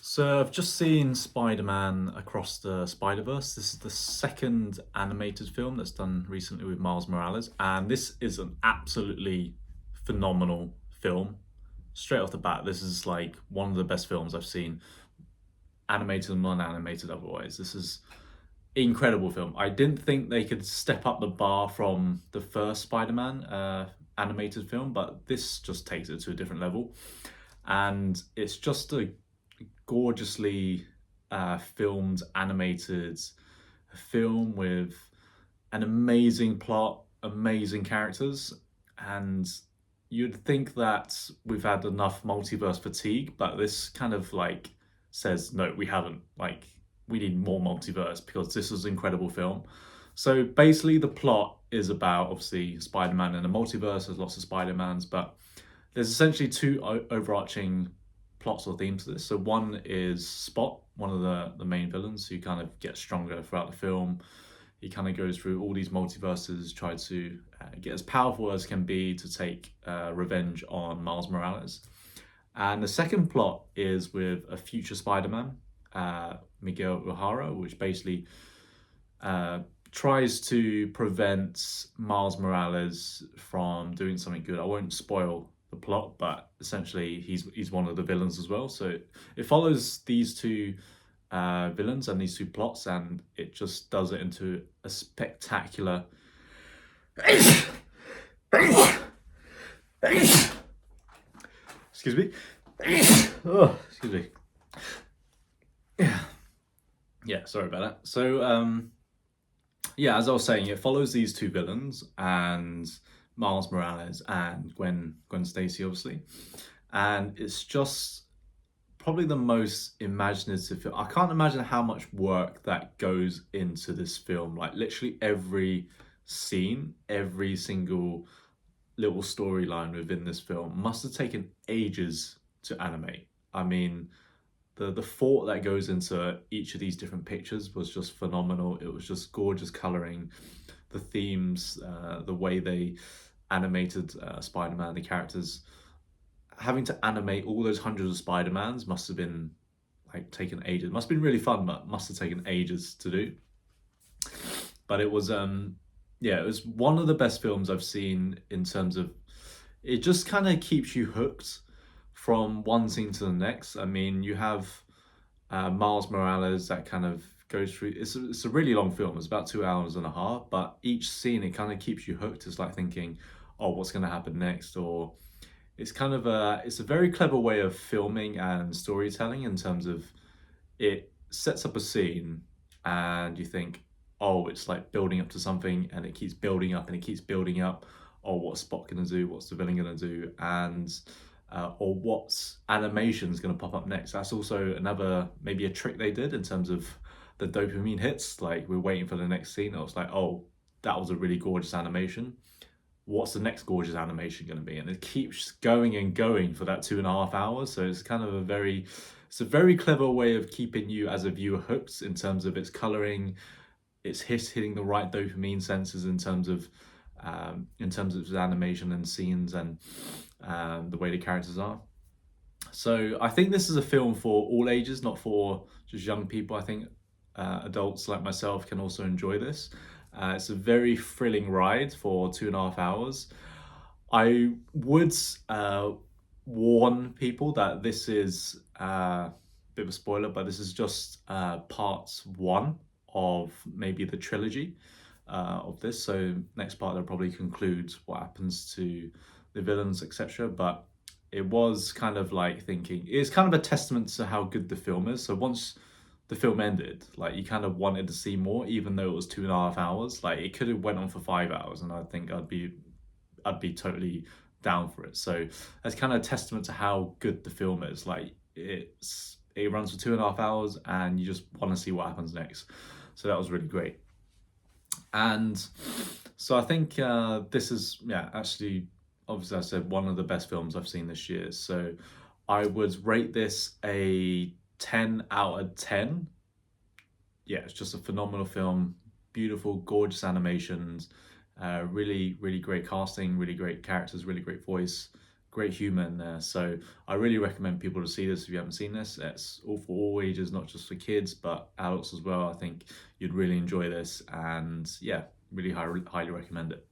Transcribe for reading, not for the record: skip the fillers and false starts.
So I've just seen Spider-Man Across the Spider-Verse. This is the second animated film that's done recently with Miles Morales, and this is an absolutely phenomenal film. Straight off the bat, this is like one of the best films I've seen, animated and non-animated otherwise. This is incredible film. I didn't think they could step up the bar from the first Spider-Man animated film, but this just takes it to a different level. And it's just a gorgeously filmed, animated film with an amazing plot, amazing characters, and you'd think that we've had enough multiverse fatigue, but this kind of like says no, we haven't. Like we need more multiverse because this is an incredible film. So basically, the plot is about obviously Spider-Man in a multiverse. There's lots of Spider-Mans, but there's essentially two overarching plots or themes to this. So one is Spot, one of the main villains, who kind of gets stronger throughout the film. He kind of goes through all these multiverses, try to get as powerful as can be to take revenge on Miles Morales. And the second plot is with a future Spider-Man, Miguel O'Hara, which basically uh, tries to prevent Miles Morales from doing something good. I won't spoil the plot, but essentially he's one of the villains as well. So it follows these two villains and these two plots, and it just does it into a spectacular. Excuse me. Oh, excuse me. Yeah, sorry about that. So yeah, as I was saying, it follows these two villains and Miles Morales and Gwen Stacy, obviously, and it's just probably the most imaginative film. I can't imagine how much work that goes into this film. Like literally every scene, every single little storyline within this film must have taken ages to animate. I mean, the thought that goes into each of these different pictures was just phenomenal. It was just gorgeous coloring, the themes, the way they animated Spider-Man, the characters. Having to animate all those hundreds of Spider-Mans must have been like taken ages. Must have been really fun, but must have taken ages to do. But it was yeah, it was one of the best films I've seen in terms of it just kind of keeps you hooked from one scene to the next. I mean, you have Miles Morales that kind of goes through. It's a really long film. It's about 2 hours and a half, but each scene it kind of keeps you hooked. It's like thinking, oh, what's going to happen next? Or it's a very clever way of filming and storytelling in terms of it sets up a scene and you think, oh, it's like building up to something and it keeps building up and it keeps building up. Oh, what's Spot gonna do? What's the villain gonna do? And or what's animation's gonna pop up next? That's also another maybe a trick they did in terms of the dopamine hits. Like we're waiting for the next scene. I was like, oh, that was a really gorgeous animation. What's the next gorgeous animation going to be? And it keeps going and going for that 2.5 hours. So it's kind of it's a very clever way of keeping you as a viewer hooked in terms of its coloring, it's hitting the right dopamine sensors in terms of its animation and scenes and the way the characters are. So I think this is a film for all ages, not for just young people. I think adults like myself can also enjoy this. It's a very thrilling ride for 2.5 hours. I would warn people that this is a bit of a spoiler, but this is just part one of maybe the trilogy of this. So next part they'll probably conclude what happens to the villains, etc. But it was kind of like thinking it's kind of a testament to how good the film is. So once the film ended, like you kind of wanted to see more, even though it was 2.5 hours. Like it could have went on for 5 hours, and I think I'd be totally down for it. So that's kind of a testament to how good the film is. Like it runs for 2.5 hours, and you just want to see what happens next. So that was really great. And so I think this is yeah actually obviously I said one of the best films I've seen this year. So I would rate this a 10 out of 10. Yeah, it's just a phenomenal film. Beautiful, gorgeous animations, really, really great casting, really great characters, really great voice, great humor in there. So I really recommend people to see this if you haven't seen this. It's all for all ages, not just for kids, but adults as well. I think you'd really enjoy this, and yeah, really highly recommend it.